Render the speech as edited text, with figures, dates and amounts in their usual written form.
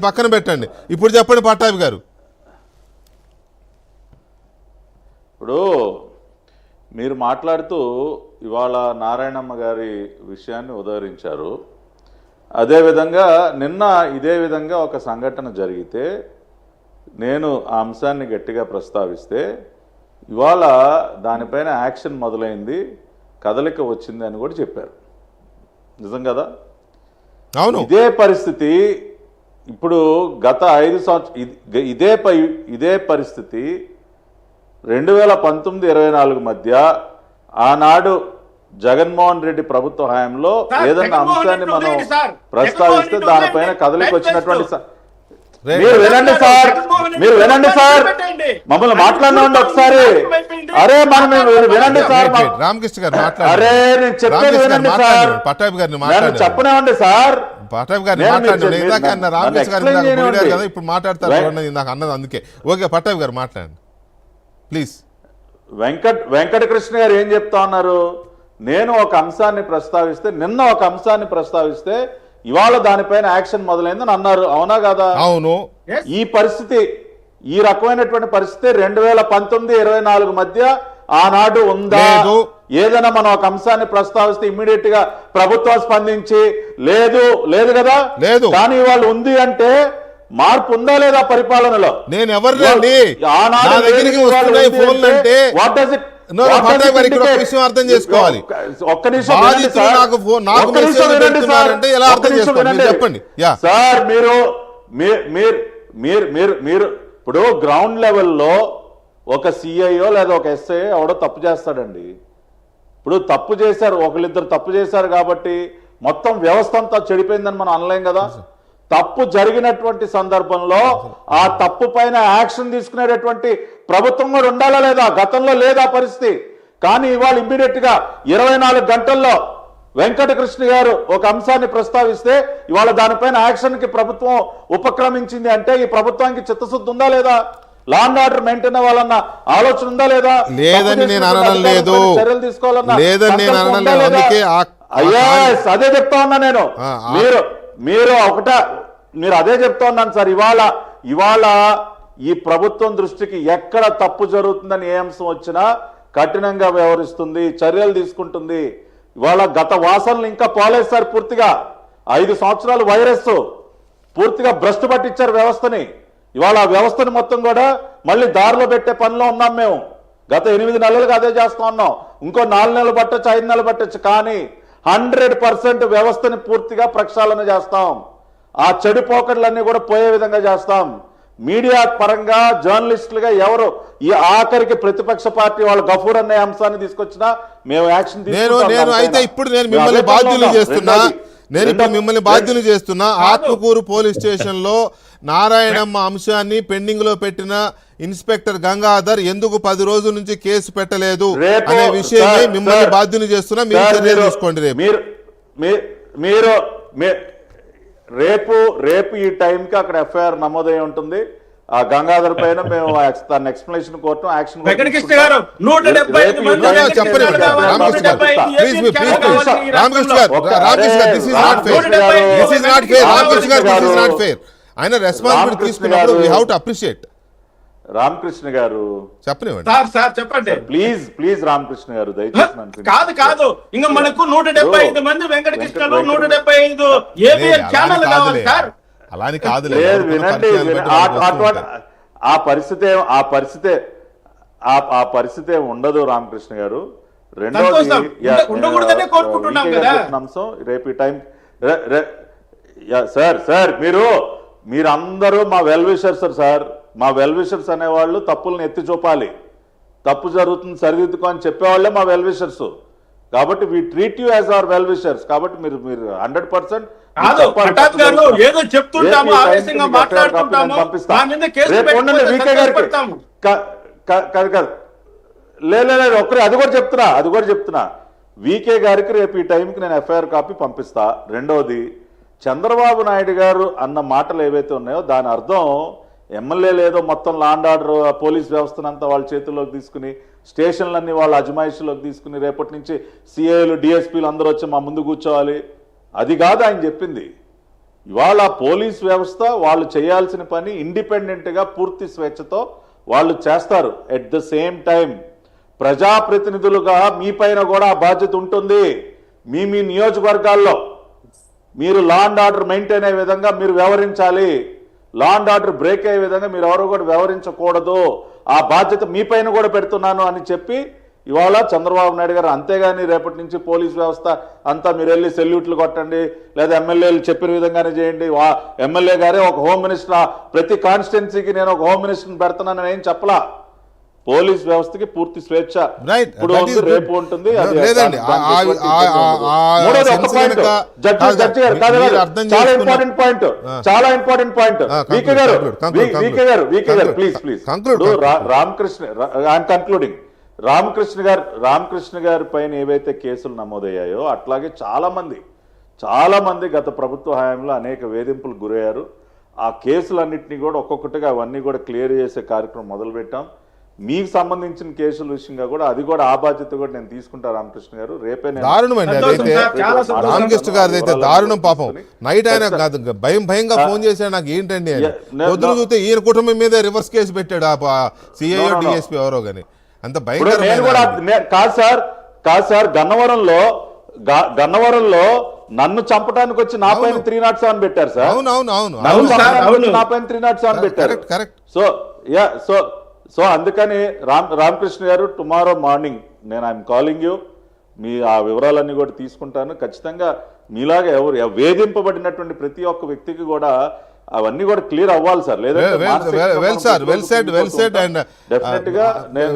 పక్కన పెట్టండి. ఇప్పుడు చెప్పండి పట్టాభి గారు. ఇప్పుడు మీరు మాట్లాడుతూ ఇవాళ నారాయణమ్మ గారి విషయాన్ని ఉదహరించారు. అదేవిధంగా నిన్న ఇదే విధంగా ఒక సంఘటన జరిగితే నేను ఆ అంశాన్ని గట్టిగా ప్రస్తావిస్తే ఇవాళ దానిపైన యాక్షన్ మొదలైంది, కదలిక వచ్చింది అని కూడా చెప్పారు. నిజం కదా? అవును. ఇదే పరిస్థితి ఇప్పుడు గత 5 సంవత్సరాలు ఇదే పరిస్థితి 2019-24 మధ్య ఆనాడు జగన్మోహన్ రెడ్డి ప్రభుత్వ హయాంలో ఏదన్నా అంశాన్ని మనం ప్రస్తావిస్తే దానిపైన కదలికి వచ్చినటువంటి మీరు వినండి సార్ మమ్మల్ని మాట్లాడినండి ఒకసారి. అరే మనం వినండి సార్. రామకృష్ణ గారు అరే నేను చెప్పేది వినండి సార్. పట్టాభి గారిని చెప్పనివ్వండి సార్. పట్టాభి గారిని మాట్లాడండి. ఇందాక అన్న రామకృష్ణ గారు కదా ఇప్పుడు మాట్లాడతారు ఇందాక అన్నది. అందుకే ఓకే పట్టాభి గారు మాట్లాడండి ప్లీజ్. వెంకటకృష్ణ గారు ఏం చెప్తా ఉన్నారు? నేను ఒక అంశాన్ని ప్రస్తావిస్తే నిన్న ఒక అంశాన్ని ప్రస్తావిస్తే ఇవాళ దానిపైన యాక్షన్ మొదలైందని అన్నారు. అవునా కదా? అవును. ఈ పరిస్థితి, ఈ రకమైనటువంటి పరిస్థితి 2019-24 మధ్య ఆనాడు ఉందా? ఏదైనా మనం ఒక అంశాన్ని ప్రస్తావిస్తే ఇమ్మీడియట్ గా ప్రభుత్వం స్పందించి లేదు కదా? లేదు. కానీ వాళ్ళు ఉంది అంటే మార్పు ఉందా లేదా పరిపాలనలో? నేను ఎవరినండి విషయం అర్థం చేసుకోవాలి. ఒక్క నిమిషం చెప్పండి సార్. మీరు ఇప్పుడు గ్రౌండ్ లెవెల్లో ఒక సిఐఓ లేదా ఒక ఎస్ఐ ఎవడో తప్పు చేస్తాడండి. ఇప్పుడు తప్పు చేశారు, ఒకళ్ళిద్దరు తప్పు చేశారు కాబట్టి మొత్తం వ్యవస్థ అంతా చెడిపోయిందని మనం అనలేం కదా. తప్పు జరిగినటువంటి సందర్భంలో ఆ తప్పు పైన యాక్షన్ తీసుకునేటటువంటి ప్రభుత్వం కూడా ఉండాలా లేదా? గతంలో లేదా పరిస్థితి. కానీ ఇవాళ ఇమ్మీడియట్ గా 24 గంటల్లో వెంకటకృష్ణ గారు ఒక అంశాన్ని ప్రస్తావిస్తే ఇవాళ దానిపైన యాక్షన్ కి ప్రభుత్వం ఉపక్రమించింది అంటే ఈ ప్రభుత్వానికి చిత్తశుద్ధి ఉందా లేదా? లా అండ్ ఆర్డర్ మెయింటైన్ అవ్వాలన్న ఆలోచన ఉందా లేదా? లేదని నేను అనడం లేదు. చర్యలు తీసుకోవాలన్నా అదే చెప్తా ఉన్నా నేను. మీరు అదే చెప్తా ఉన్నాను సార్. ఇవాళ ఈ ప్రభుత్వం దృష్టికి ఎక్కడ తప్పు జరుగుతుందని ఏ అంశం వచ్చినా కఠినంగా వ్యవహరిస్తుంది, చర్యలు తీసుకుంటుంది. ఇవాళ గత వాసనలు ఇంకా పోలేదు సార్. పూర్తిగా 5 సంవత్సరాలు వైరస్ పూర్తిగా భ్రష్టు పట్టించారు వ్యవస్థని. ఇవాళ ఆ వ్యవస్థని మొత్తం కూడా మళ్ళీ దారిలో పెట్టే పనిలో ఉన్నాం మేము. గత 8 నెలలుగా అదే చేస్తా ఉన్నాం. ఇంకో 4 నెలలు పట్టొచ్చు, 5 నెలలు పట్టొచ్చు. కానీ 100% వ్యవస్థని పూర్తిగా ప్రక్షాళన చేస్తాం. ఆ చెడు పోకట్లన్నీ కూడా పోయే విధంగా చేస్తాం. మీడియా పరంగా జర్నలిస్టులుగా ఎవరు ఈ ఆఖరికి ప్రతిపక్ష పార్టీ వాళ్ళ గఫూర్ అనే అంశాన్ని తీసుకొచ్చినా మేము యాక్షన్ మిమ్మల్ని బాధ్యులు చేస్తున్నా. ఆత్మకూరు పోలీస్ స్టేషన్ లో నారాయణమ్మ అంశాన్ని పెండింగ్ లో పెట్టిన ఇన్స్పెక్టర్ గంగాధర్ ఎందుకు 10 రోజుల నుంచి కేసు పెట్టలేదు అనే విషయమే మిమ్మల్ని బాధ్యులు చేస్తున్నా. మీరు చర్యలు తీసుకోండి. రేపు ఈ టైంకి అక్కడ ఎఫ్ఐఆర్ నమోదై ఉంటుంది. ఆ గంగాధర్ పైన మేము తన ఎక్స్ప్లెనేషన్ కోర్టు యాక్షన్ ఆయన రెస్పాన్సిబిలిటీ తీసుకున్నప్పుడు we have to appreciate. Ramakrishna గారు చెప్పండి సార్. చెప్పండి ప్లీజ్ రామకృష్ణ గారు దయచేసి. కాదు ఇంకా మనకు 175 మంది వెంకటకృష్ణలు 175 ఏబిఎన్ ఛానల్ కావాలి సార్. అలాని కాదు. ఆ పరిస్థితే ఉండదు రామకృష్ణ గారు. రెండోది అంశం రేపు ఈ టైం సార్ మీరందరూ మా వెల్ విషర్స్ సార్. మా వెల్ విషర్స్ అనేవాళ్ళు తప్పులను ఎత్తి చూపాలి. తప్పు జరుగుతుంది సరిదిద్దుకో అని చెప్పేవాళ్ళే మా వెల్ విషర్స్. కాబట్టి we treat you as our well wishers. కాబట్టి మీరు 100% ఏదో చెప్తుంటాము, ఆవేశంగా మాట్లాడుతుంటాము. లేదు ఒక్కరే అది కూడా చెప్తున్నా వీకే గారికి రేపు ఈ టైంకి నేను ఎఫ్ఐఆర్ కాపీ పంపిస్తా. రెండోది చంద్రబాబు నాయుడు గారు అన్న మాటలు ఏవైతే ఉన్నాయో దాని అర్థం ఎమ్మెల్యేలు ఏదో మొత్తం లా అండ్ ఆర్డర్ పోలీస్ వ్యవస్థనంతా వాళ్ళ చేతుల్లోకి తీసుకుని స్టేషన్లన్నీ వాళ్ళ అజమాయిషీలోకి తీసుకుని రేపటి నుంచి సిఐలు డిఎస్పీలు అందరూ వచ్చి మా ముందు కూర్చోవాలి. అది కాదు ఆయన చెప్పింది. ఇవాళ పోలీస్ వ్యవస్థ వాళ్ళు చేయాల్సిన పని ఇండిపెండెంట్ గా పూర్తి స్వేచ్ఛతో వాళ్ళు చేస్తారు. ఎట్ ద సేమ్ టైం ప్రజాప్రతినిధులుగా మీ పైన కూడా ఆ బాధ్యత ఉంటుంది. మీ నియోజకవర్గాల్లో మీరు లా అండ్ ఆర్డర్ మెయింటైన్ అయ్యే విధంగా మీరు వ్యవహరించాలి. లా అండ్ ఆర్డర్ బ్రేక్ అయ్యే విధంగా మీరు ఎవరు కూడా వ్యవహరించకూడదు. ఆ బాధ్యత మీ పైన కూడా పెడుతున్నాను అని చెప్పి ఇవాళ చంద్రబాబు నాయుడు గారు, అంతేగాని రేపటి నుంచి పోలీస్ వ్యవస్థ అంతా మీరు వెళ్ళి సెల్యూట్లు కొట్టండి లేదా ఎమ్మెల్యేలు చెప్పిన విధంగానే చేయండి. ఎమ్మెల్యే గారే ఒక హోమ్ మినిస్టర్, ప్రతి కాన్స్టిట్యున్సీకి నేను ఒక హోమ్ మినిస్టర్ని పెడతానని ఏం చెప్పలా. పోలీస్ వ్యవస్థకి పూర్తి స్వేచ్ఛ ఇప్పుడు ఉంది, రేపు ఉంటుంది. లేదండి మూడోది ఒక పాయింట్, జడ్జి గారు చాలా ఇంపార్టెంట్ పాయింట్, చాలా ఇంపార్టెంట్ పాయింట్. వీకే గారు please Ramakrishna, I'm concluding. Ramakrishna గారి పైన ఏవైతే కేసులు నమోదయ్యాయో అట్లాగే చాలా మంది గత ప్రభుత్వ హయాంలో అనేక వేధింపులకు గురయ్యారు. ఆ కేసులన్నింటినీ కూడా ఒక్కొక్కటిగా అవన్నీ కూడా క్లియర్ చేసే కార్యక్రమం మొదలుపెట్టాం. మీకు సంబంధించిన కేసుల విషయంగా కూడా అది కూడా ఆ బాధ్యత కూడా నేను తీసుకుంటా రామకృష్ణ గారు. రేపే దారుణమండి అదైతే, రామకృష్ణ గారిది అయితే దారుణం. పాపం నైట్ ఆయన భయంగా ఫోన్ చేశాడు నాకు, ఏంటండి పొద్దున చూస్తే ఈయన కుటుంబం మీద రివర్స్ కేసు పెట్టాడు ఆ సిఐఓ డిఎస్పీ ఎవరో గానీ. అంత భయంకరమైన కాదు సార్ గన్నవరంలో నన్ను చంపడానికి వచ్చి నా పైన 307 పెట్టారు సార్. అవును నా పైన 307 పెట్టారు. సో అందుకని రామకృష్ణ గారు, టుమారో మార్నింగ్ నేను ఐఎమ్ కాలింగ్ యూ. మీ ఆ వివరాలన్నీ కూడా తీసుకుంటాను. ఖచ్చితంగా మీలాగా ఎవరు వేధింపబడినటువంటి ప్రతి ఒక్క వ్యక్తికి కూడా అవన్నీ కూడా క్లియర్ అవ్వాలి సార్. లేదా వెల్ సెడ్ అండ్ డెఫినెట్ గా నేను